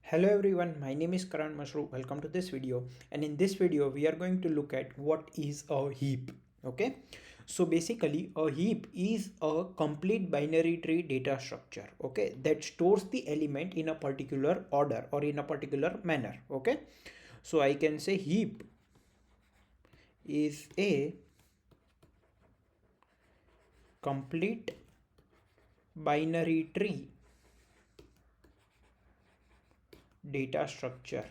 Hello everyone, my name is Karan Masru. Welcome to this video, and in this video we are going to look at what is a heap. Okay, so basically a heap is a complete binary tree data structure, okay, that stores the element in a particular order or in a particular manner. Okay, so I can say heap is a complete binary tree data structure.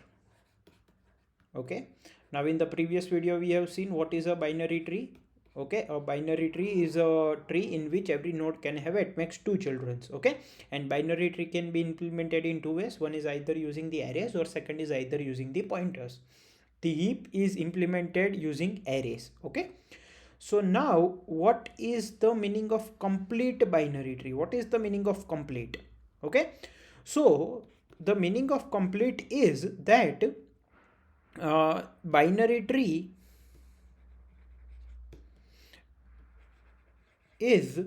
Okay, now in the previous video we have seen what is a binary tree. Okay, a binary tree is a tree in which every node can have at max two children. Okay, and binary tree can be implemented in two ways. One is either using the arrays, or second is either using the pointers. The heap is implemented using arrays. Okay, so now what is the meaning of complete binary tree? What is the meaning of complete? Okay, so the meaning of complete is that binary tree is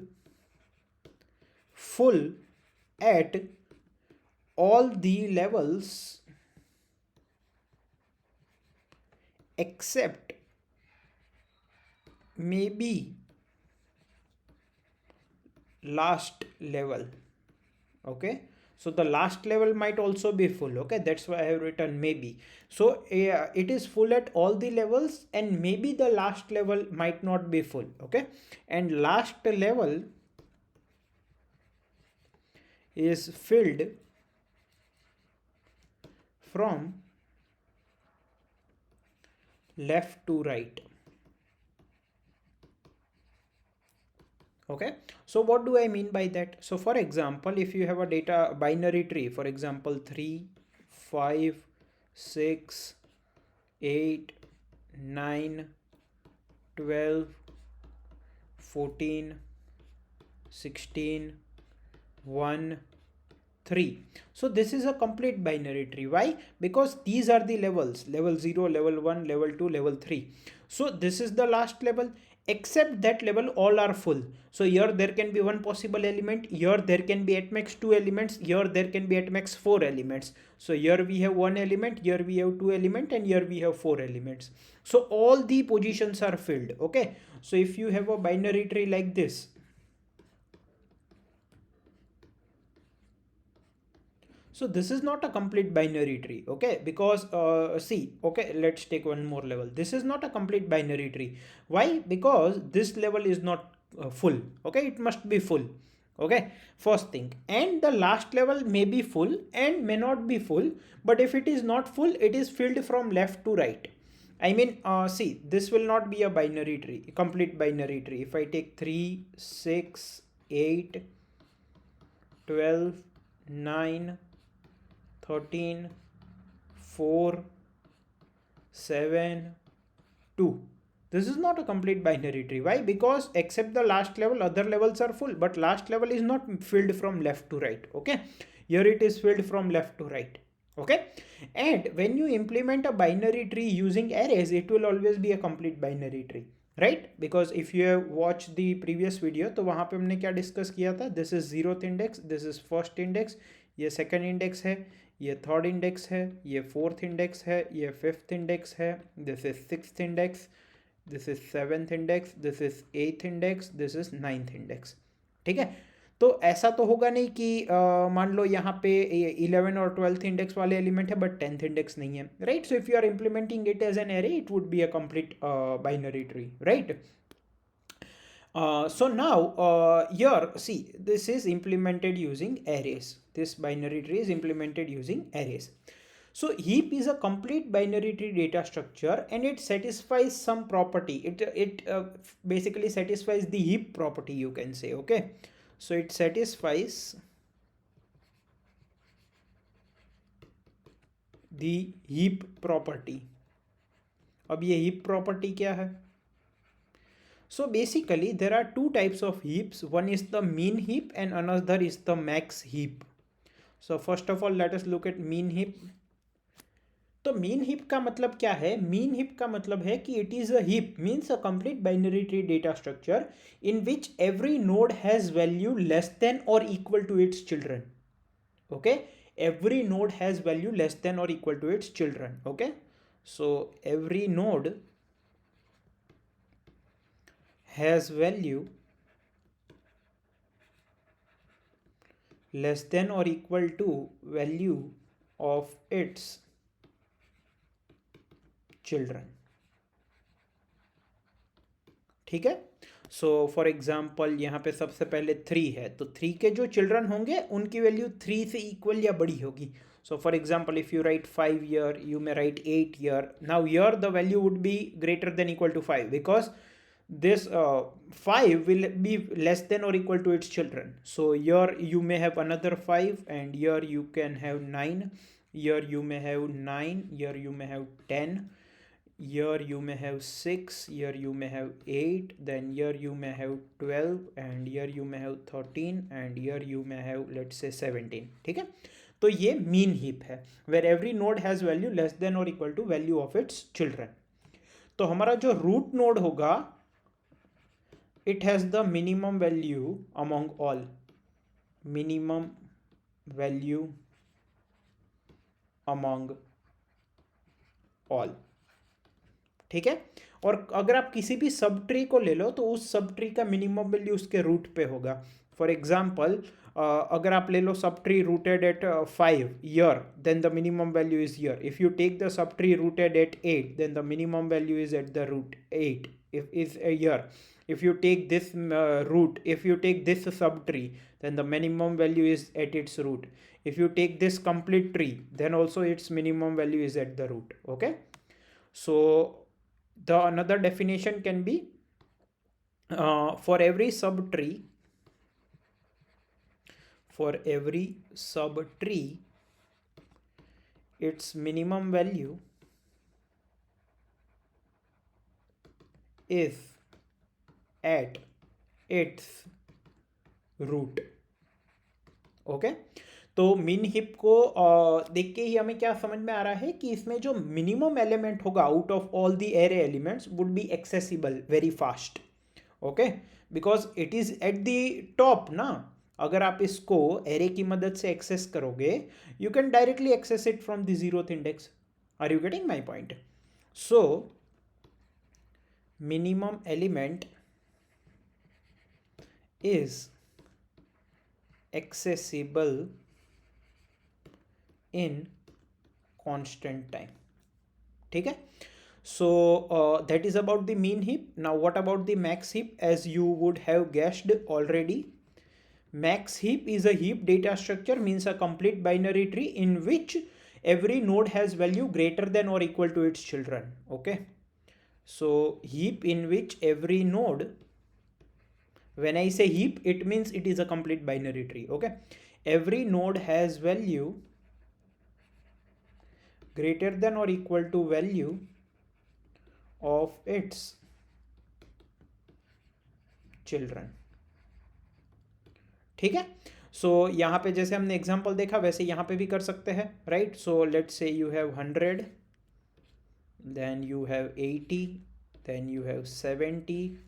full at all the levels except maybe last level. Okay, so the last level might also be full. Okay, that's why I have written maybe. So it is full at all the levels, and maybe the last level might not be full. Okay, and last level is filled from left to right. Okay, so what do I mean by that? So for example, if you have a data binary tree, for example 3, 5, 6, 8, 9, 12, 14, 16, 1, 3. So this is a complete binary tree. Why? Because these are the levels: level 0, level 1, level 2, level 3. So this is the last level, except that level all are full. So here there can be one possible element, here there can be at max two elements, here there can be at max four elements. So here we have one element, here we have two elements, and here we have four elements. So all the positions are filled. Okay, so if you have a binary tree like this, so this is not a complete binary tree. Okay, because see, okay, let's take one more level. This is not a complete binary tree. Why? Because this level is not full. Okay, it must be full. Okay, first thing, and the last level may be full and may not be full, but if it is not full, it is filled from left to right. I mean, see, this will not be a binary tree, complete binary tree. If I take 3, 6, 8, 12, 9, 13, 4, 7, 2. This is not a complete binary tree. Why? Because except the last level, other levels are full, but last level is not filled from left to right. Okay, here it is filled from left to right. Okay, and when you implement a binary tree using arrays, it will always be a complete binary tree, right? Because if you have watched the previous video, तो वहाँ पे हमने क्या discuss किया था? This is 0th index, this is first index, ये second index है, ये थर्ड इंडेक्स है, ये फोर्थ इंडेक्स है, ये फिफ्थ इंडेक्स है, this is sixth index, this is seventh index, this is eighth index, this is ninth index. ठीक है, तो ऐसा तो होगा नहीं कि मान लो यहाँ पे 11 और 12th इंडेक्स वाले एलिमेंट है बट 10th इंडेक्स नहीं है, right? So if you are implementing it as an array, it would be a complete binary tree, right? So now here, see, this is implemented using arrays. This binary tree is implemented using arrays. So heap is a complete binary tree data structure, and it satisfies some property. It basically satisfies the heap property, you can say. Okay, so it satisfies the heap property. अब ये heap property क्या है? So basically there are two types of heaps. One is the mean heap and another is the max heap. So first of all let us look at mean heap. तो mean heap का मतलब क्या है? Mean heap का मतलब है कि it is a heap means a complete binary tree data structure in which every node has value less than और equal to its children. Okay, every node has value less than or equal to its children. Okay, so every node has value less than or equal to value of its children. ठीक है, सो for example यहाँ पे सबसे पहले 3 है, तो 3 के जो चिल्ड्रन होंगे उनकी वैल्यू 3 से इक्वल या बड़ी होगी. So for example if you write 5 here, you may write 8 here. Now here the value would be greater than equal to 5 because this 5 will be less than or equal to its children. So here you may have another 5, and here you can have 9, here you may have 9, here you may have 10, here you may have 6, here you may have 8, then here you may have 12, and here you may have 13, and here you may have let's say 17. ठीक है, तो ये mean heap है where every node has value less than or equal to value of its children. तो हमारा जो root node होगा, it has the minimum value among all. Minimum value among all. ठीक है, और अगर आप किसी भी सब ट्री को ले लो तो उस सब ट्री का मिनिमम वैल्यू उसके रूट पे होगा. फॉर एग्जाम्पल अगर आप ले लो sub tree rooted at 5 here, then the minimum value is here. If you take the sub tree rooted at 8, then the minimum value is at the root 8 if is a year. If you take this root, if you take this subtree, then the minimum value is at its root. If you take this complete tree, then also its minimum value is at the root. Okay, so the another definition can be for every subtree, its minimum value is at its root. Okay, तो मिन hip को देख के ही हमें क्या समझ में आ रहा है कि इसमें जो मिनिमम एलिमेंट होगा out of all the array elements would be accessible very fast. Okay, because it is at the top ना. अगर आप इसको एरे की मदद से एक्सेस करोगे, you can directly access it from the zeroth index. Are you getting my point? So minimum element is accessible in constant time. ठीक है, so that is about the mean heap. Now what about the max heap? As you would have guessed already, max heap is a heap data structure, means a complete binary tree in which every node has value greater than or equal to its children. Okay, so heap in which every node, when I say heap, it means it is a complete binary tree. Okay, every node has value greater than or equal to value of its children. ठीक है, सो यहाँ पे जैसे हमने example देखा वैसे यहाँ पे भी कर सकते हैं, right. So let's say you have 100, then you have 80, then you have 70,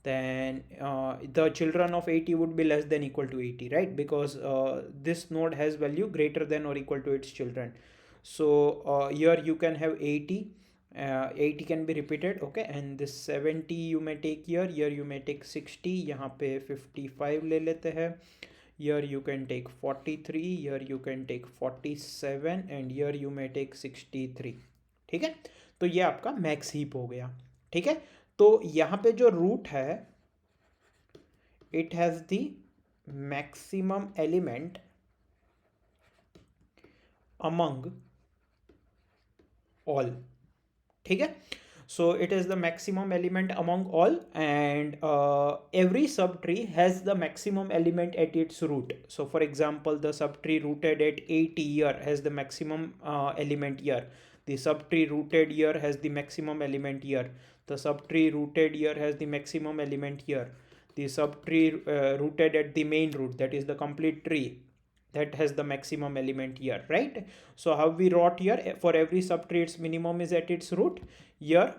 then the children of 80 would be less than equal to 80, right, because this node has value greater than or equal to its children. So here you can have 80, 80 can be repeated. Okay, and this 70 you may take here, here you may take 60, यहाँ पे 55 ले लेते हैं, here you can take 43, here you can take 47, and here you may take 63. ठीक है, तो ये आपका मैक्स हीप हो गया. ठीक है, तो यहाँ पे जो रूट है, it has the maximum element among all. ठीक है, so it is the maximum element among all, and every subtree has the maximum element at its root. So for example, the subtree rooted at 80 here has the maximum element here. The subtree rooted here has the maximum element here. The subtree rooted here has the maximum element here. The subtree rooted at the main root, that is the complete tree, that has the maximum element here, right? So how we wrote here, for every subtree its minimum is at its root. Here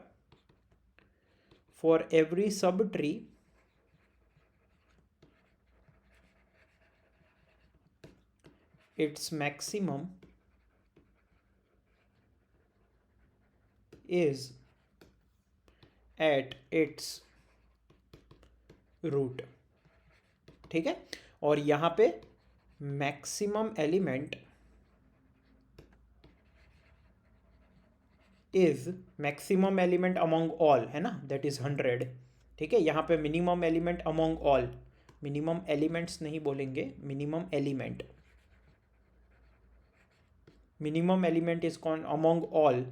for every subtree its maximum is at its root. ठीक है, और यहां पे maximum element is maximum element among all है ना, that is 100. ठीक है, यहाँ पे minimum element among all, minimum elements नहीं बोलेंगे, minimum element, minimum element is कौन among all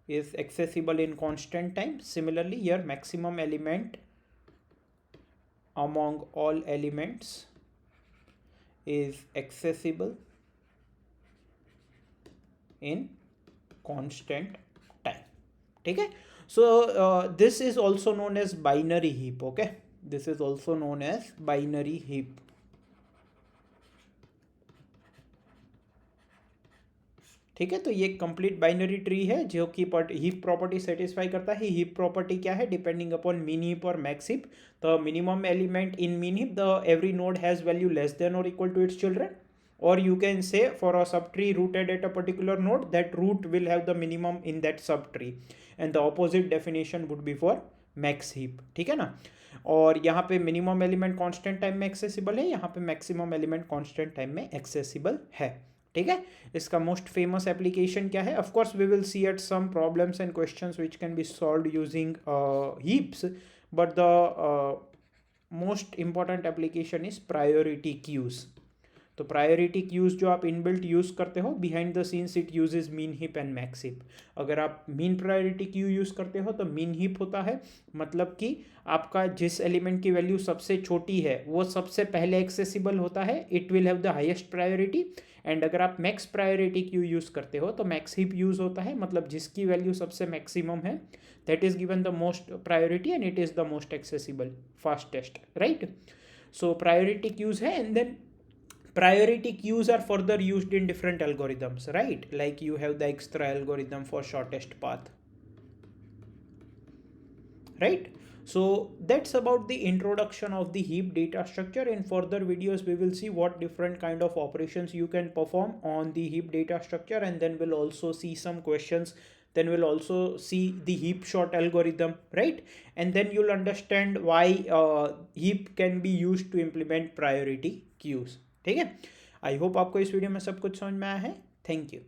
is accessible in constant time. Similarly here maximum element among all elements is accessible in constant time. ठीक है, so this is also known as binary heap. Okay, this is also known as binary heap. ठीक है, तो ये complete binary tree है जो कि heap property satisfy करता है. हीप प्रॉपर्टी क्या है? डिपेंडिंग अपॉन मीन हीप और max heap. The minimum element in min heap, the every node has value less than और equal to its children. Or you can say for a subtree rooted at a particular node, that root will have the minimum in that subtree. And the opposite definition would be for max heap. ठीक है ना. और यहाँ पे minimum element constant time में accessible है, यहाँ पे मैक्सिमम एलिमेंट कांस्टेंट टाइम में एक्सेसिबल है. ठीक है, इसका मोस्ट फेमस एप्लीकेशन क्या है? Of course we will see at some problems and questions which can be solved using heaps, but the most important application is priority queues. तो priority queues जो आप इनबिल्ट यूज़ करते हो, behind the scenes it uses min heap and max heap. अगर आप mean priority queue use करते हो तो मीन हीप होता है, मतलब कि आपका जिस एलिमेंट की वैल्यू सबसे छोटी है वो सबसे पहले एक्सेसिबल होता है, it will have the highest priority. And अगर आप मैक्स प्रायोरिटी क्यू यूज़ करते हो तो मैक्स हीप यूज़ होता है, मतलब जिसकी वैल्यू सबसे मैक्सिमम है, that is given the most priority and it is the most accessible fastest. Right, so priority queues है. And then priority queues are further used in different algorithms, right? Like you have the extra algorithm for shortest path, right? So that's about the introduction of the heap data structure. In further videos we will see what different kind of operations you can perform on the heap data structure, and then we'll also see some questions. Then we'll also see the heap sort algorithm, right? And then you'll understand why heap can be used to implement priority queues. ठीक है, I hope आपको इस video में सब कुछ समझ में आया है. Thank you.